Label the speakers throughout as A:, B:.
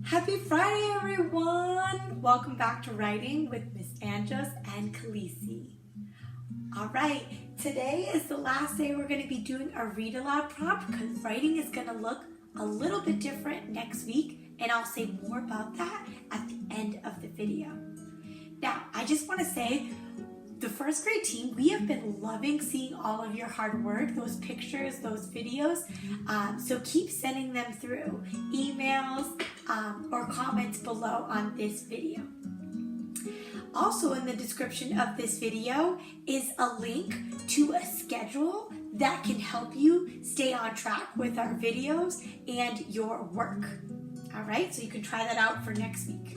A: Happy Friday, everyone! Welcome back to Writing with Miss Anjos and Khaleesi. All right, today is the last day we're going to be doing our read aloud prompt because writing is going to look a little bit different next week, and I'll say more about that at the end of the video. Now, I just want to say, the first grade team, we have been loving seeing all of your hard work, those pictures, those videos. So keep sending them through emails or comments below on this video. Also in the description of this video is a link to a schedule that can help you stay on track with our videos and your work. All right, so you can try that out for next week.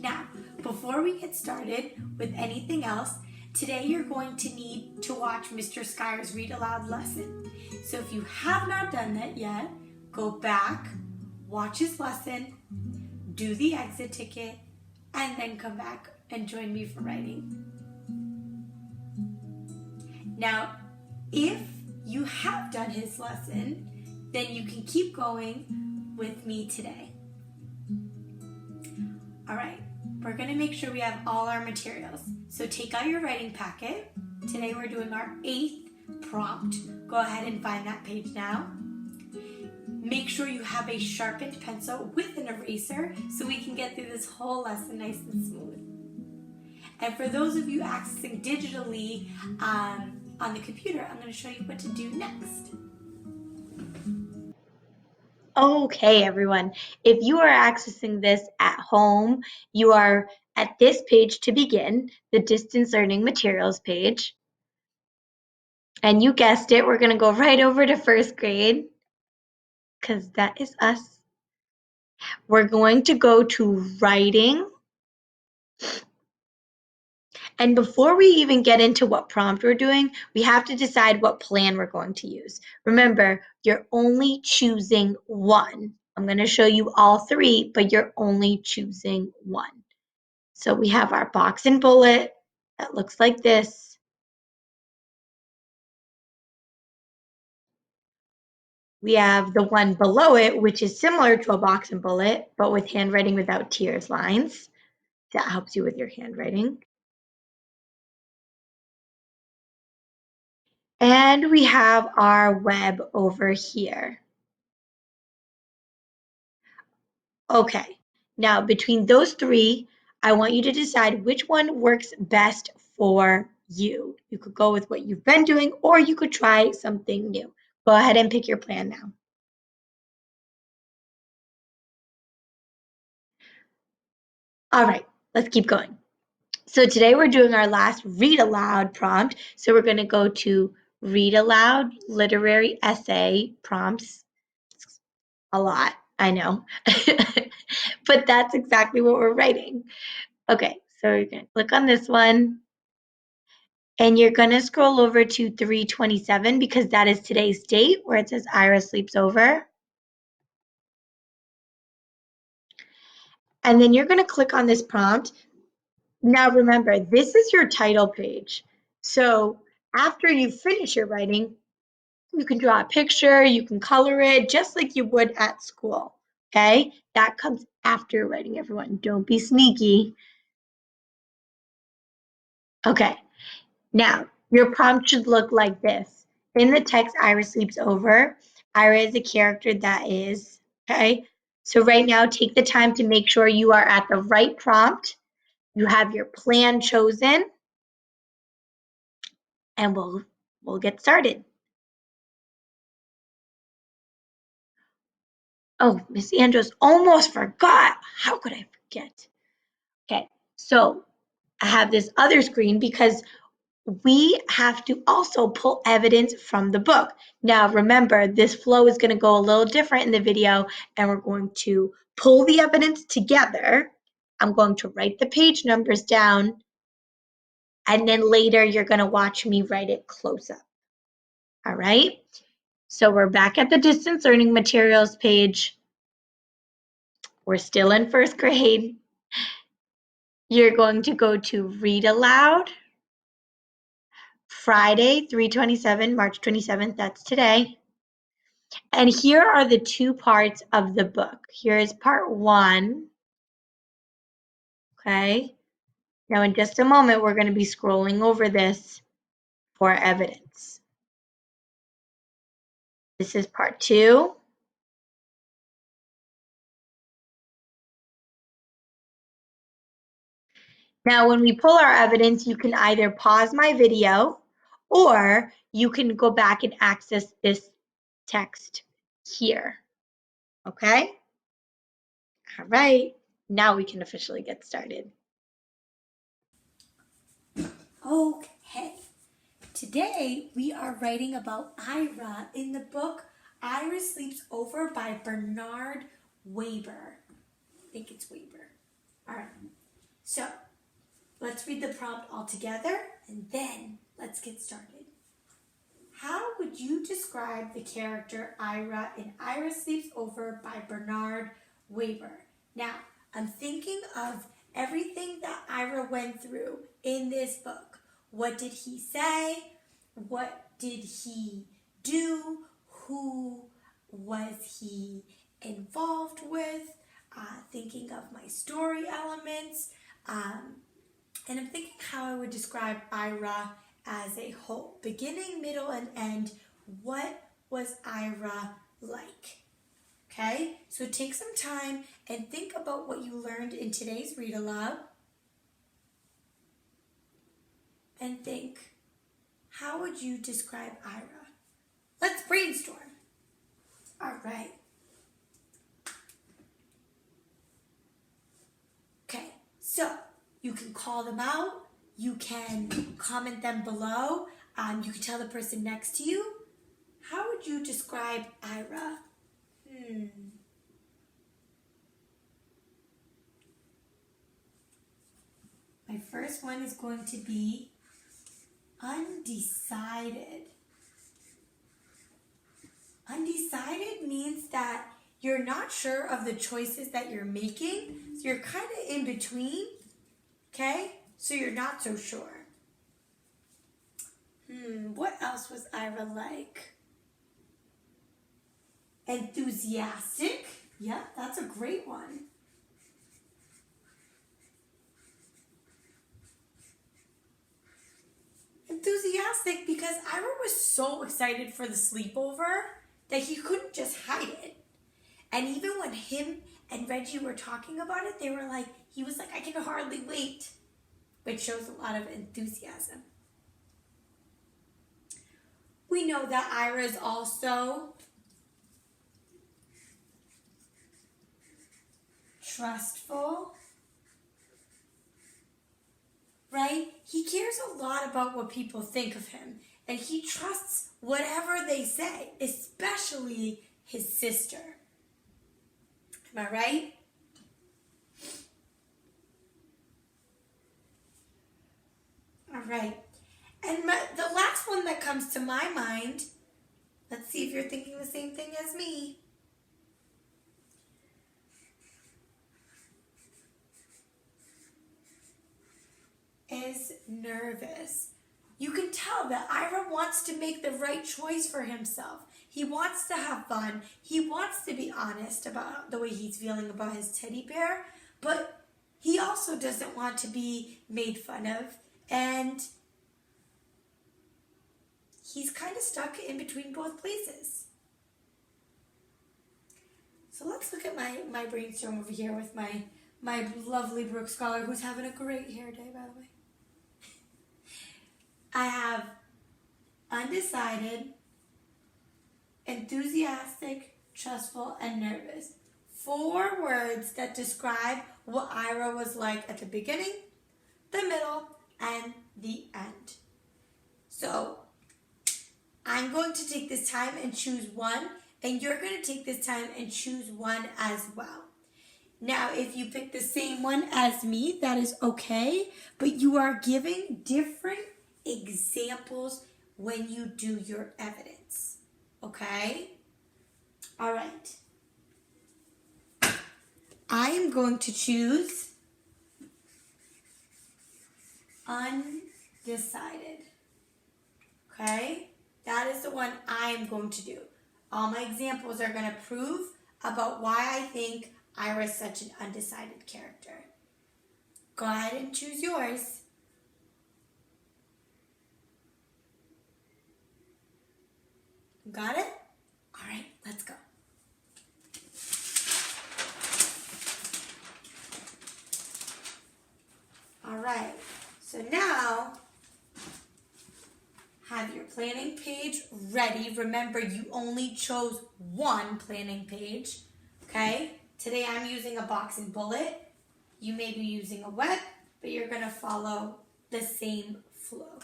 A: Now, before we get started with anything else, today you're going to need to watch Mr. Skyer's read aloud lesson. So if you have not done that yet, go back, watch his lesson, do the exit ticket, and then come back and join me for writing. Now, if you have done his lesson, then you can keep going with me today. All right, we're going to make sure we have all our materials. So take out your writing packet. Today we're doing our 8th prompt. Go ahead and find that page now. Make sure you have a sharpened pencil with an eraser so we can get through this whole lesson nice and smooth. And for those of you accessing digitally on the computer, I'm going to show you what to do next.
B: Okay, everyone. If you are accessing this at home, you are at this page to begin, the Distance Learning Materials page. And you guessed it, we're going to go right over to first grade because that is us. We're going to go to writing. And before we even get into what prompt we're doing, we have to decide what plan we're going to use. Remember, you're only choosing one. I'm going to show you all 3, but you're only choosing one. So we have our box and bullet that looks like this. We have the one below it, which is similar to a box and bullet, but with handwriting without tears lines. That helps you with your handwriting. And we have our web over here. Okay, now between those 3, I want you to decide which one works best for you. You could go with what you've been doing, or you could try something new. Go ahead and pick your plan now. All right, let's keep going. So today we're doing our last read aloud prompt. So we're going to go to read aloud literary essay prompts. A lot, I know. But that's exactly what we're writing. Okay, so you're going to click on this one. And you're going to scroll over to 3/27 because that is today's date where it says Ira sleeps over. And then you're going to click on this prompt. Now remember, this is your title page. So after you finish your writing, you can draw a picture, you can color it just like you would at school, okay? That comes after writing, everyone. Don't be sneaky. Okay, now your prompt should look like this. In the text, Ira sleeps over. Ira is a character that is, okay? So right now, take the time to make sure you are at the right prompt. You have your plan chosen, and we'll get started. Oh, Miss Andrews almost forgot. How could I forget? Okay, so I have this other screen because we have to also pull evidence from the book. Now, remember, this flow is going to go a little different in the video, and we're going to pull the evidence together. I'm going to write the page numbers down, and then later you're going to watch me write it close up. All right? So we're back at the Distance Learning Materials page. We're still in first grade. You're going to go to Read Aloud. Friday, 3/27, March 27th, that's today. And here are the two parts of the book. Here is part 1. Okay. Now in just a moment, we're going to be scrolling over this for evidence. This is part 2. Now, when we pull our evidence, you can either pause my video or you can go back and access this text here. Okay? All right. Now we can officially get started.
A: Okay. Today we are writing about Ira in the book Ira Sleeps Over by Bernard Weber. I think it's Weber. All right. So let's read the prompt all together and then let's get started. How would you describe the character Ira in Ira Sleeps Over by Bernard Weber? Now, I'm thinking of everything that Ira went through in this book. What did he say? What did he do? Who was he involved with? Thinking of my story elements. And I'm thinking how I would describe Ira as a whole. Beginning, middle, and end. What was Ira like? Okay, so take some time and think about what you learned in today's read aloud. And think, how would you describe Ira? Let's brainstorm. All right. Okay, so you can call them out. You can comment them below. You can tell the person next to you. How would you describe Ira? My first one is going to be undecided. Undecided means that you're not sure of the choices that you're making, so you're kind of in between, okay? So you're not so sure. What else was Ira like? Enthusiastic. Yeah, that's a great one. Enthusiastic because Ira was so excited for the sleepover that he couldn't just hide it. And even when him and Reggie were talking about it, he was like, I can hardly wait. Which shows a lot of enthusiasm. We know that Ira is also trustful, right? He cares a lot about what people think of him, and he trusts whatever they say, especially his sister. Am I right? All right. And the last one that comes to my mind, let's see if you're thinking the same thing as me. Is nervous. You can tell that Ira wants to make the right choice for himself. He wants to have fun. He wants to be honest about the way he's feeling about his teddy bear, but he also doesn't want to be made fun of, and he's kind of stuck in between both places. So let's look at my brainstorm over here with my lovely Brooke Scholar, who's having a great hair day, by the way. I have undecided, enthusiastic, trustful, and nervous. 4 words that describe what Ira was like at the beginning, the middle, and the end. So I'm going to take this time and choose one, and you're going to take this time and choose one as well. Now, if you pick the same one as me, that is okay, but you are giving different examples when you do your evidence, okay? All right. I am going to choose undecided, okay? That is the one I am going to do. All my examples are going to prove about why I think Ira is such an undecided character. Go ahead and choose yours. Got it? All right, let's go. All right, so now have your planning page ready. Remember, you only chose one planning page, okay? Today I'm using a box and bullet. You may be using a web, but you're gonna follow the same flow.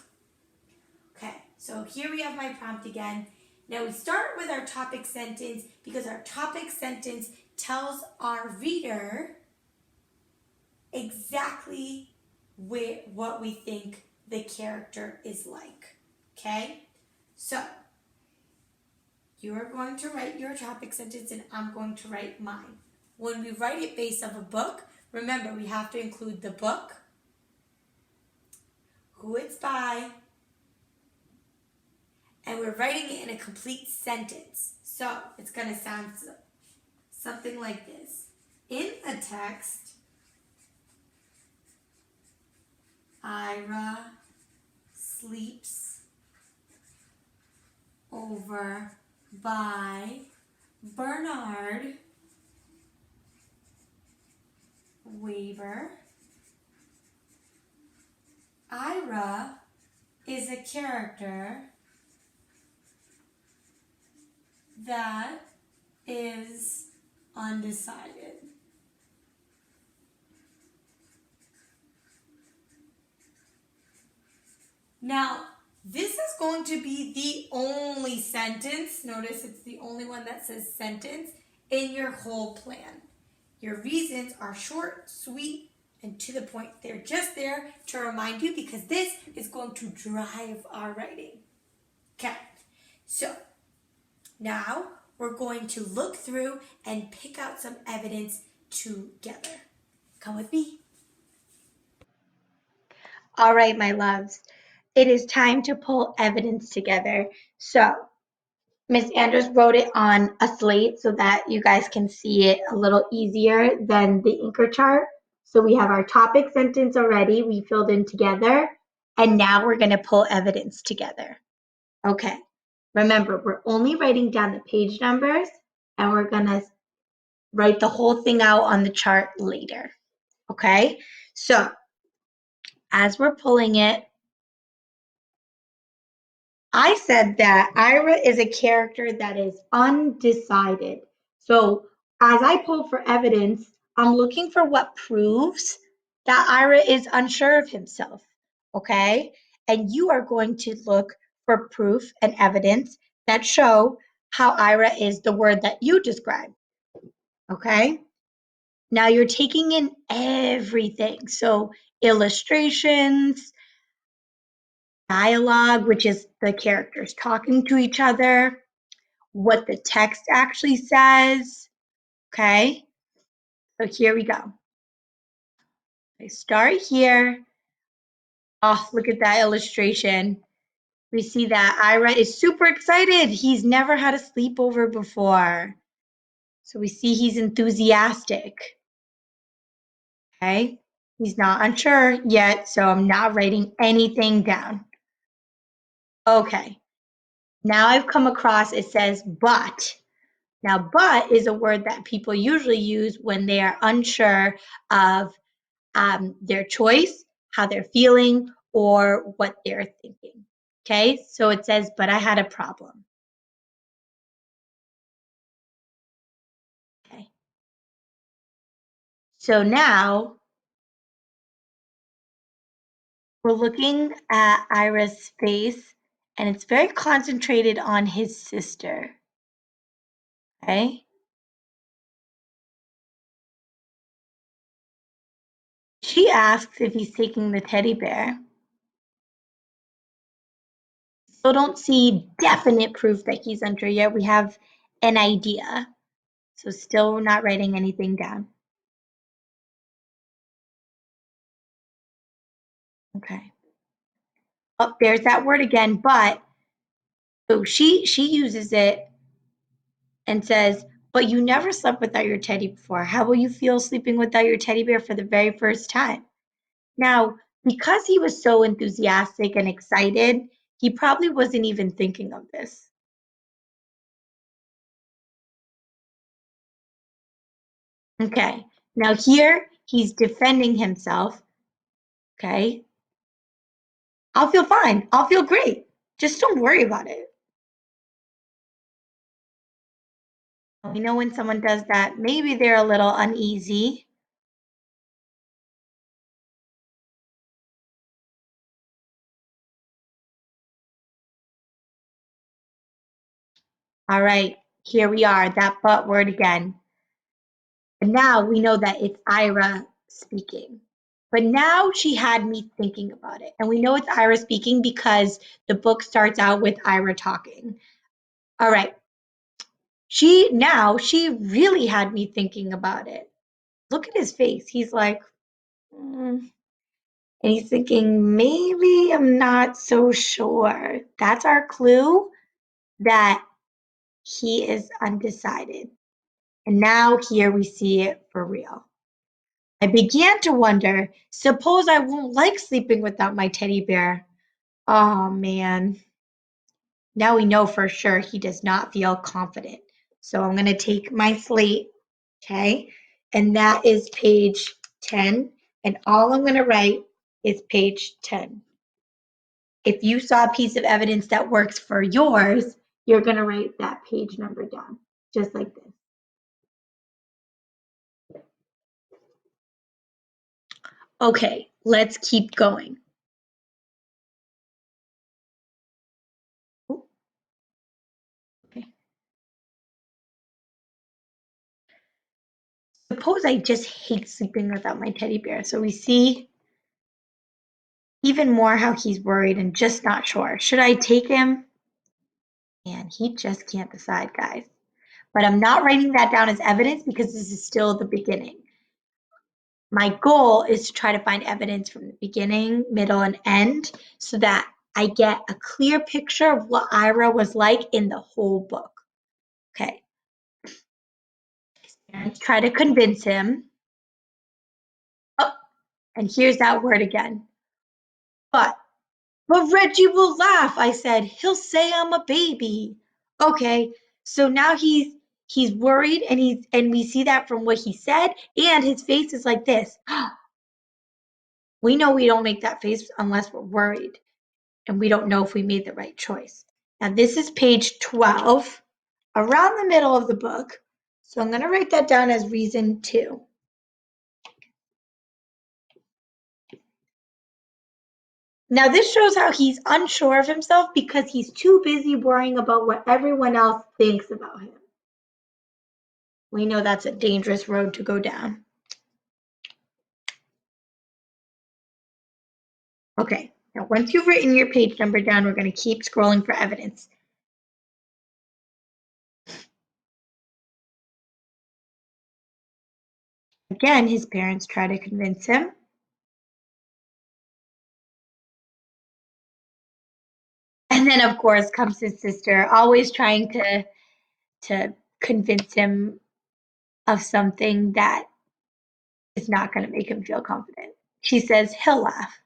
A: Okay, so here we have my prompt again. Now we start with our topic sentence because our topic sentence tells our reader exactly what we think the character is like. Okay, so you are going to write your topic sentence and I'm going to write mine. When we write it based off a book, remember we have to include the book, who it's by, and we're writing it in a complete sentence. So it's going to sound something like this. In a text, Ira sleeps over by Bernard Weber. Ira is a character that is undecided. Now, this is going to be the only sentence, notice it's the only one that says sentence, in your whole plan. Your reasons are short, sweet, and to the point. They're just there to remind you because this is going to drive our writing. Okay, so now we're going to look through and pick out some evidence together. Come with me.
B: All right, my loves, it is time to pull evidence together. So Miss Andrews wrote it on a slate so that you guys can see it a little easier than the Anchor chart. So we have our topic sentence already, we filled in together, and now we're going to pull evidence together. Okay, remember, we're only writing down the page numbers and we're going to write the whole thing out on the chart later. Okay, so as we're pulling it, I said that Ira is a character that is undecided. So as I pull for evidence, I'm looking for what proves that Ira is unsure of himself. Okay? And you are going to look for proof and evidence that show how Ira is the word that you describe. Okay? Now you're taking in everything. So illustrations, dialogue, which is the characters talking to each other, what the text actually says. Okay, so here we go. I start here. Oh, look at that illustration. We see that Ira is super excited. He's never had a sleepover before. So we see he's enthusiastic. Okay, he's not unsure yet, so I'm not writing anything down. Okay, now I've come across, it says but. Now, but is a word that people usually use when they are unsure of their choice, how they're feeling, or what they're thinking. Okay, so it says, but I had a problem. Okay, so now we're looking at Ira's face, and it's very concentrated on his sister. Okay, she asks if he's taking the teddy bear. Still don't see definite proof that he's unsure yet. We have an idea. So still not writing anything down. Okay. Oh, there's that word again, but so she uses it and says, but you never slept without your teddy before. How will you feel sleeping without your teddy bear for the very first time? Now, because he was so enthusiastic and excited, he probably wasn't even thinking of this. Okay, now here he's defending himself. Okay, I'll feel fine. I'll feel great. Just don't worry about it. We know when someone does that, maybe they're a little uneasy. All right, here we are, that but word again. And now we know that it's Ira speaking. But now she had me thinking about it. And we know it's Ira speaking because the book starts out with Ira talking. All right. She really had me thinking about it. Look at his face. He's like, and he's thinking, maybe I'm not so sure. That's our clue that he is undecided. And now here we see it for real. I began to wonder, suppose I won't like sleeping without my teddy bear. Oh man. Now we know for sure he does not feel confident. So I'm going to take my slate, okay? And that is page 10. And all I'm going to write is page 10. If you saw a piece of evidence that works for yours, you're going to write that page number down, just like this. Okay, let's keep going. Okay. Suppose I just hate sleeping without my teddy bear. So we see even more how he's worried and just not sure. Should I take him? And he just can't decide, guys. But I'm not writing that down as evidence because this is still the beginning. My goal is to try to find evidence from the beginning, middle, and end so that I get a clear picture of what Ira was like in the whole book. Okay. And try to convince him. Oh, and here's that word again. But Reggie will laugh, I said. He'll say I'm a baby. Okay, so now he's worried and we see that from what he said and his face is like this. We know we don't make that face unless we're worried and we don't know if we made the right choice. Now this is page 12, around the middle of the book. So I'm going to write that down as reason 2. Now this shows how he's unsure of himself because he's too busy worrying about what everyone else thinks about him. We know that's a dangerous road to go down. Okay, now once you've written your page number down, we're going to keep scrolling for evidence. Again, his parents try to convince him. And then, of course, comes his sister, always trying to convince him of something that is not going to make him feel confident. She says he'll laugh.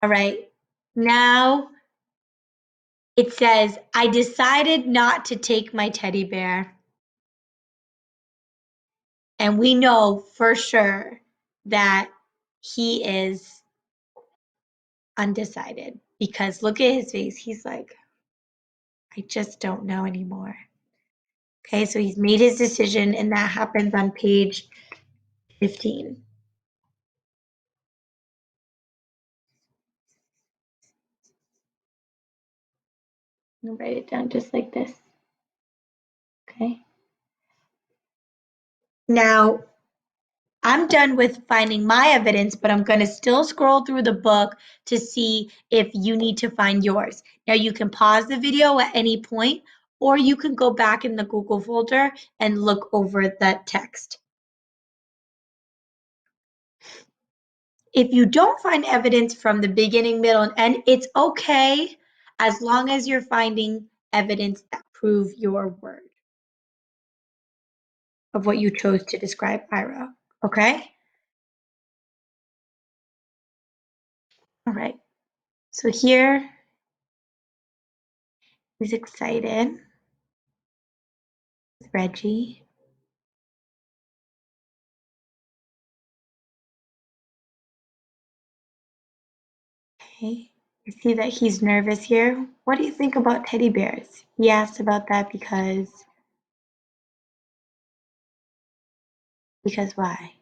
B: All right, now it says, I decided not to take my teddy bear. And we know for sure that he is undecided because look at his face. He's like, I just don't know anymore. Okay, so he's made his decision, and that happens on page 15. I'll write it down just like this. Okay. Now, I'm done with finding my evidence, but I'm going to still scroll through the book to see if you need to find yours. Now, you can pause the video at any point, or you can go back in the Google folder and look over that text. if you don't find evidence from the beginning, middle, and end, it's okay as long as you're finding evidence that prove your word of what you chose to describe Ira, okay? All right, so here he's excited with Reggie. Okay, you see that he's nervous here. What do you think about teddy bears? He asked about that because why?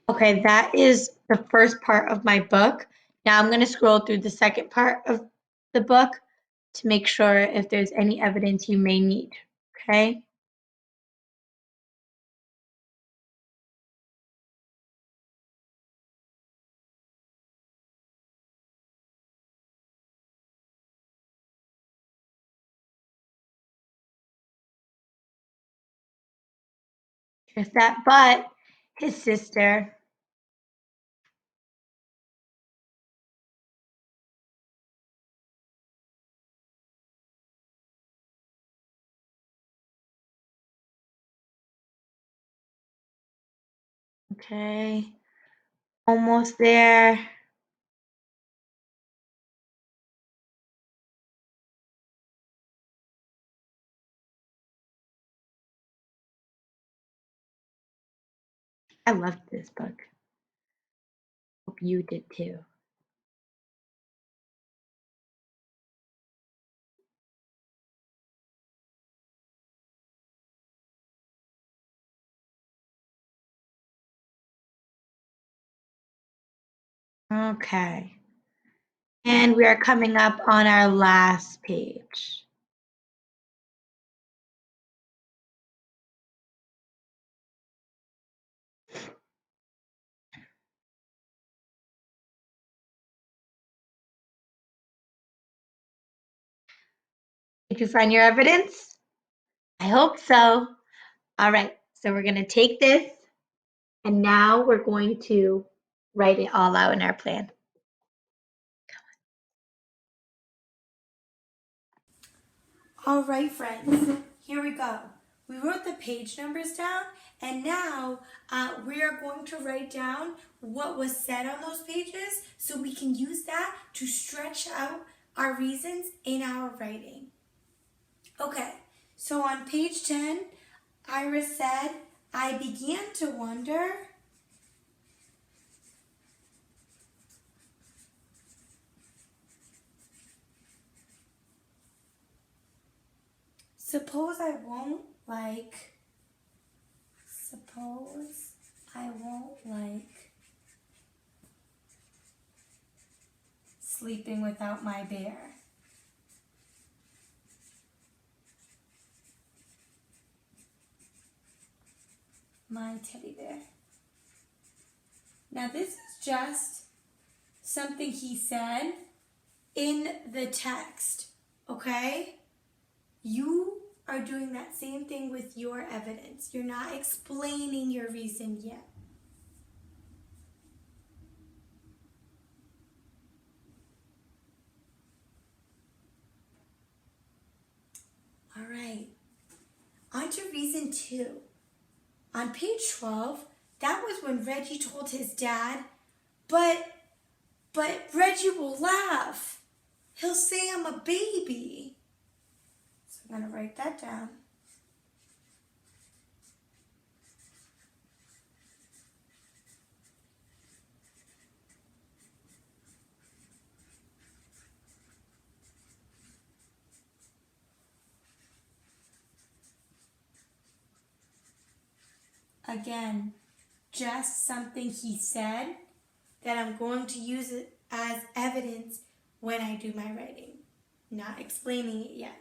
B: Okay, that is the first part of my book. Now I'm going to scroll through the second part of the book to make sure if there's any evidence you may need, okay? Here's that but, his sister. Okay, almost there. I loved this book. Hope you did too. Okay, and we are coming up on our last page. Did you find your evidence? I hope so. All right, so we're going to take this and now we're going to write it all out in our plan.
A: All right, friends, here we go. We wrote the page numbers down, and now we are going to write down what was said on those pages so we can use that to stretch out our reasons in our writing. Okay, so on page 10, Iris said, I began to wonder. Suppose I won't like sleeping without my bear. My teddy bear. Now this is just something he said in the text, okay? You are doing that same thing with your evidence. You're not explaining your reason yet. All right, on to reason 2. On page 12, that was when Reggie told his dad, but Reggie will laugh. He'll say I'm a baby. So I'm going to write that down. Again, just something he said that I'm going to use it as evidence when I do my writing. Not explaining it yet.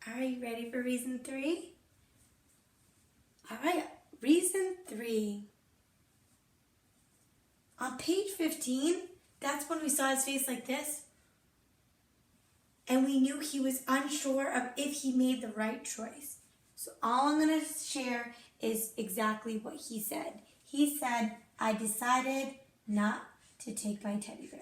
A: Are you ready for reason 3? All right, Reason 3. On page 15, that's when we saw his face like this. And we knew he was unsure of if he made the right choice. So all I'm going to share is exactly what he said. He said, I decided not to take my teddy bear.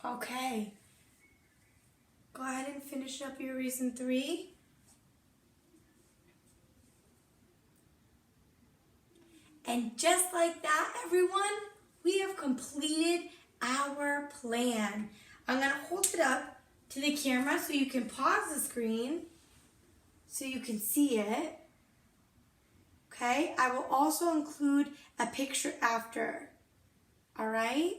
A: Okay. Go ahead and finish up your reason 3. And just like that, everyone, we have completed our plan. I'm going to hold it up to the camera so you can pause the screen so you can see it. Okay? I will also include a picture after. All right?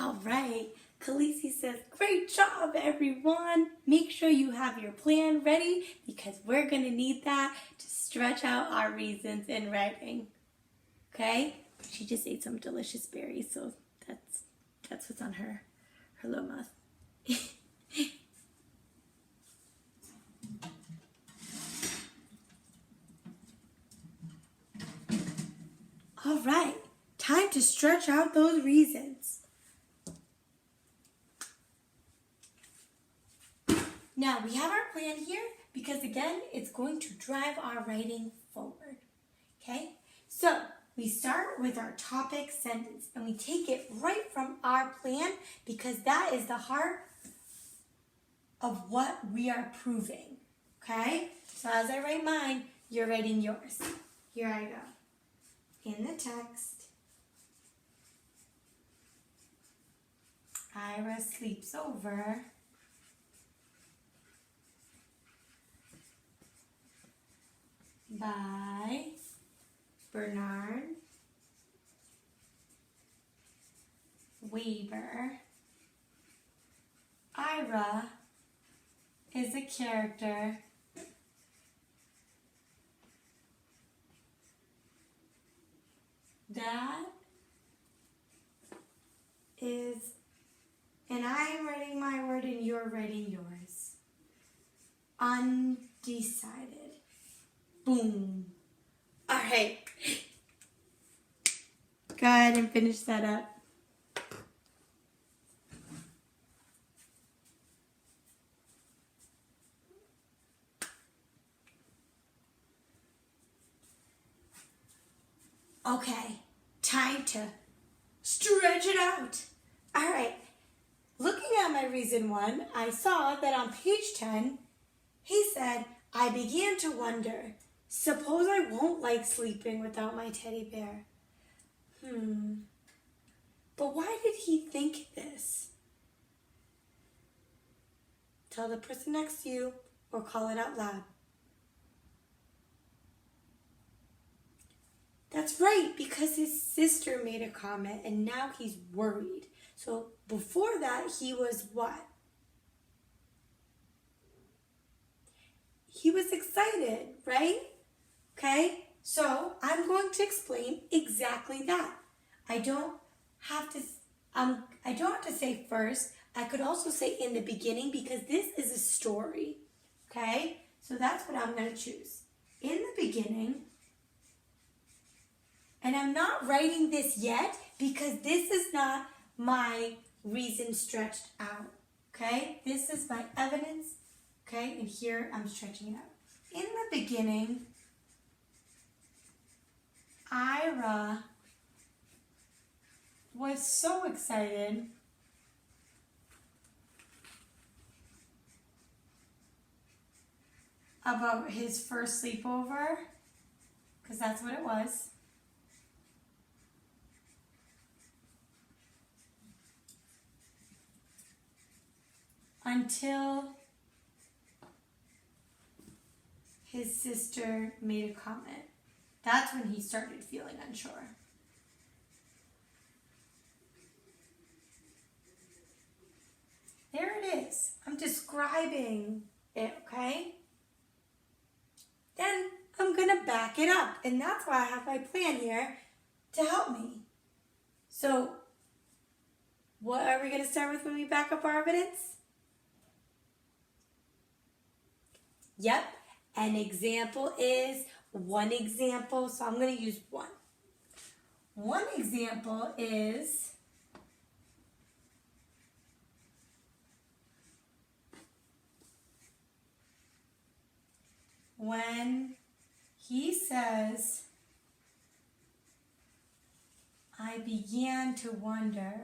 A: All right. Khaleesi says, great job, everyone. Make sure you have your plan ready because we're going to need that to stretch out our reasons in writing. Okay? She just ate some delicious berries, so that's what's on her little mouth. All right. Time to stretch out those reasons. Now, we have our plan here because, again, it's going to drive our writing forward, okay? So, we start with our topic sentence, and we take it right from our plan because that is the heart of what we are proving, okay? So, as I write mine, you're writing yours. Here I go. In the text, Ira sleeps over. By Bernard Weber. Ira is a character that is, and I'm writing my word and you're writing yours, undecided. Boom. All right. Go ahead and finish that up. Okay, time to stretch it out. All right. Looking at my reason 1, I saw that on page 10, he said, I began to wonder, suppose I won't like sleeping without my teddy bear. But why did he think this? Tell the person next to you or call it out loud. That's right, because his sister made a comment and now he's worried. So before that, he was what? He was excited, right? Okay, so I'm going to explain exactly that. I don't have to say first. I could also say in the beginning because this is a story. Okay, so that's what I'm going to choose. In the beginning, and I'm not writing this yet because this is not my reason stretched out. Okay, this is my evidence. Okay, and here I'm stretching it out. In the beginning, Ira was so excited about his first sleepover, because that's what it was. Until his sister made a comment. That's when he started feeling unsure. There it is. I'm describing it, okay? Then I'm going to back it up. And that's why I have my plan here to help me. So, what are we going to start with when we back up our evidence? Yep. An example is one example. So I'm going to use one. One example is when he says, I began to wonder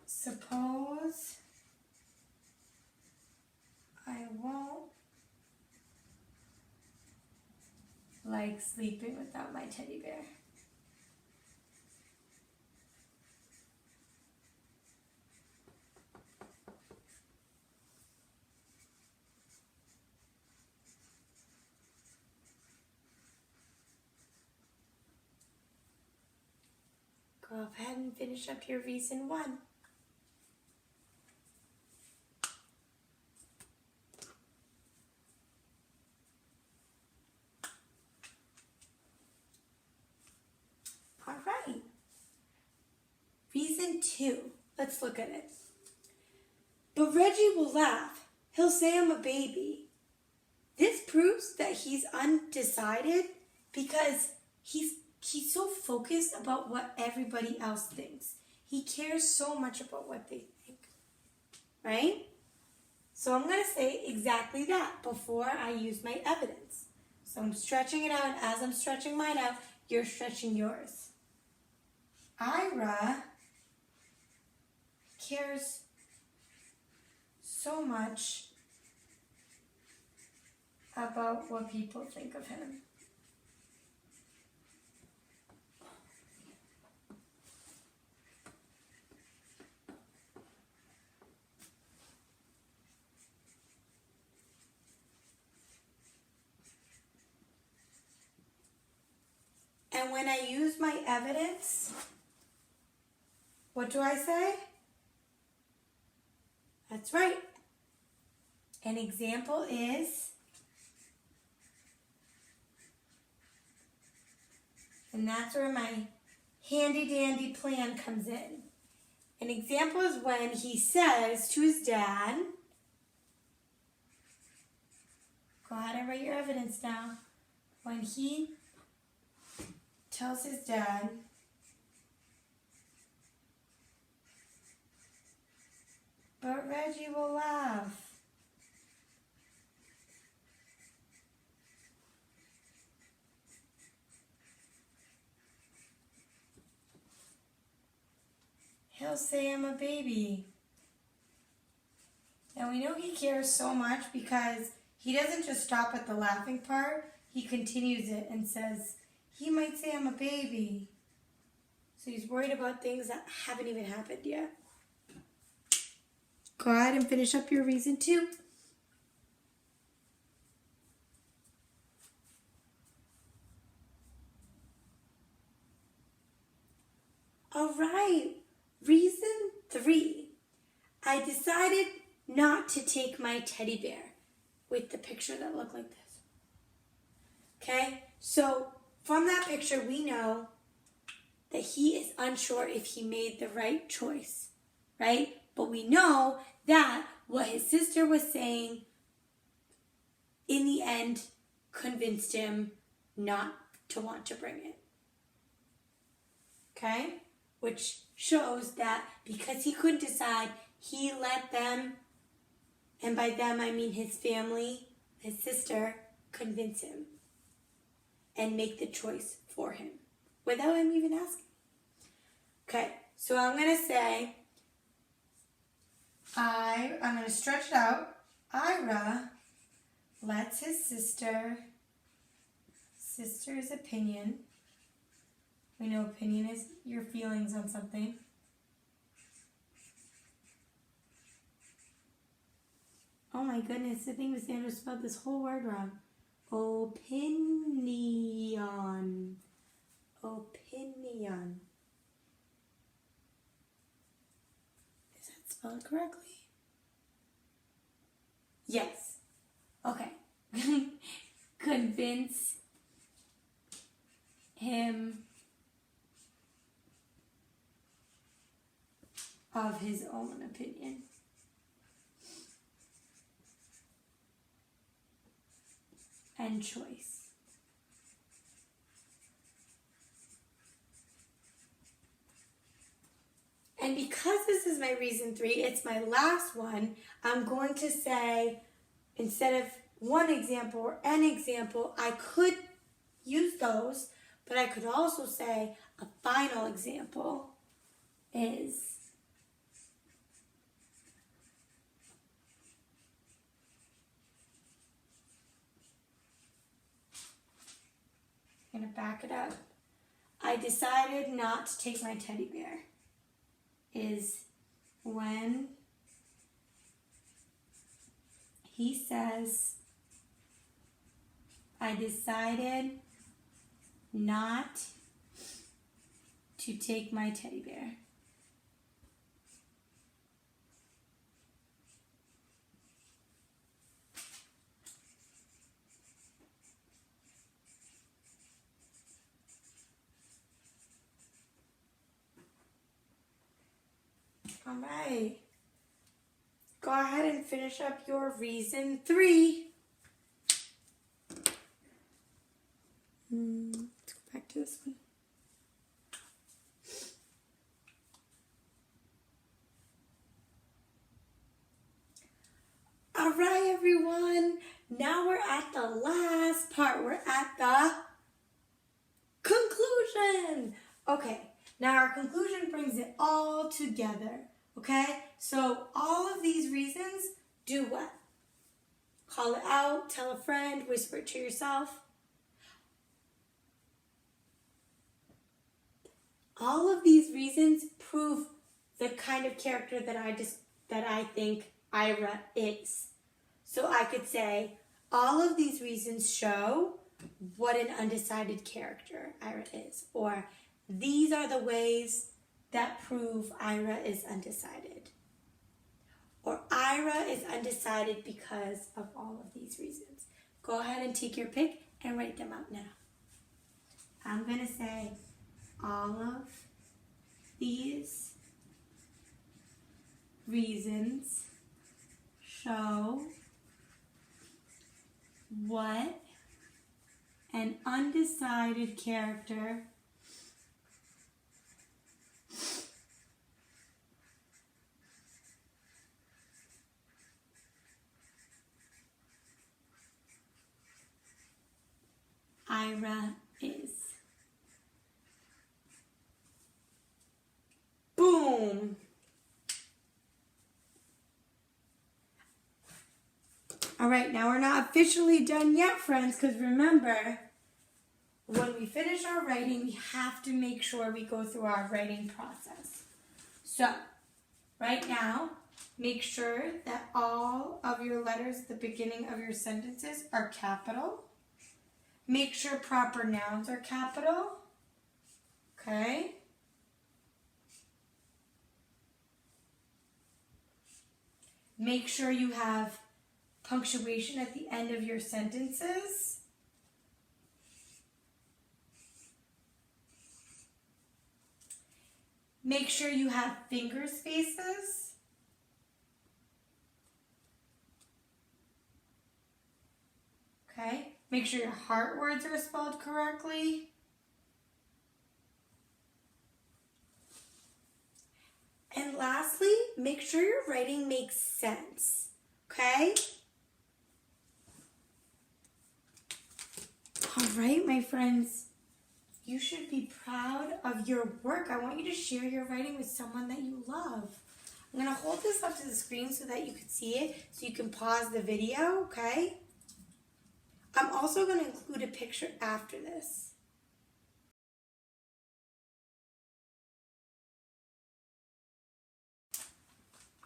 A: suppose I won't like sleeping without my teddy bear. Go ahead and finish up your reason one. All right. Reason two. Let's look at it. But Reggie will laugh. He'll say I'm a baby. This proves that he's undecided because he's so focused about what everybody else thinks. He cares so much about what they think, right? So I'm going to say exactly that before I use my evidence. So I'm stretching it out, and as I'm stretching mine out, you're stretching yours. Ira cares so much about what people think of him. And when I use my evidence, what do I say? That's right. An example is, and that's where my handy dandy plan comes in. An example is when he says to his dad, go ahead and write your evidence now. When he tells his dad, but Reggie will laugh. He'll say I'm a baby. And we know he cares so much because he doesn't just stop at the laughing part. He continues it and says, he might say I'm a baby. So he's worried about things that haven't even happened yet. Go ahead and finish up your reason two. decided not to take my teddy bear with the picture that looked like this. Okay, so from that picture, we know that he is unsure if he made the right choice, right? But we know that what his sister was saying in the end convinced him not to want to bring it. Okay? Which shows that because he couldn't decide, he let them, and by them I mean his family, his sister, convince him and make the choice for him without him even asking. Okay, so I'm going to say, I'm going to stretch it out. Ira lets his sister's opinion. We know opinion is your feelings on something. Oh my goodness, I think Miss Andrews spelled this whole word wrong. Opinion. Opinion. Is that spelled correctly? Yes. Okay. Convince him of his own opinion. And choice. And because this is my reason 3, it's my last one, I'm going to say, instead of one example or an example, I could use those, but I could also say a final example is I'm going to back it up. I decided not to take my teddy bear is when he says, I decided not to take my teddy bear. All right. Go ahead and finish up your reason 3. Let's go back to this one. All right, everyone. Now we're at the last part. We're at the conclusion. Okay. Now our conclusion brings it all together. Okay? So all of these reasons, do what? Call it out, tell a friend, whisper it to yourself. All of these reasons prove the kind of character that I think Ira is. So I could say, all of these reasons show what an undecided character Ira is. Or, these are the ways that prove Ira is undecided. Or, Ira is undecided because of all of these reasons. Go ahead and take your pick and write them out now. I'm going to say, all of these reasons show what an undecided character Ira is. Boom! All right, now we're not officially done yet, friends, because remember, when we finish our writing, we have to make sure we go through our writing process. So, right now, make sure that all of your letters at the beginning of your sentences are capital. Make sure proper nouns are capital. Okay? Make sure you have punctuation at the end of your sentences. Make sure you have finger spaces. Okay? Make sure your heart words are spelled correctly. And lastly, make sure your writing makes sense. Okay? All right, my friends. You should be proud of your work. I want you to share your writing with someone that you love. I'm going to hold this up to the screen so that you can see it, so you can pause the video, okay? I'm also going to include a picture after this.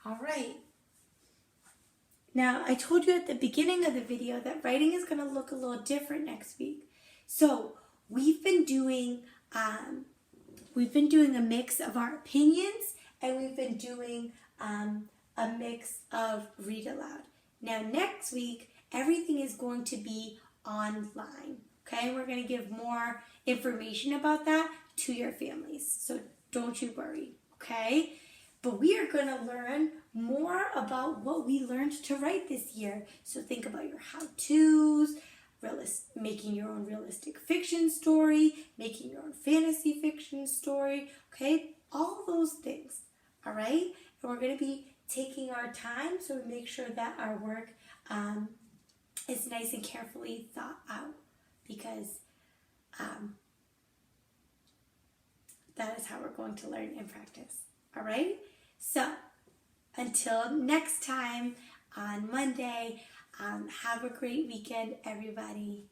A: All right. Now, I told you at the beginning of the video that writing is going to look a little different next week. So, we've been doing a mix of our opinions, and we've been doing a mix of read aloud. Now, next week, everything is going to be online. Okay, we're going to give more information about that to your families. So don't you worry. Okay. But we are going to learn more about what we learned to write this year. So think about your how-tos, making your own realistic fiction story, making your own fantasy fiction story, okay? All those things, all right? And we're going to be taking our time so we make sure that our work is nice and carefully thought out, because that is how we're going to learn and practice, all right? So, until next time on Monday, have a great weekend, everybody.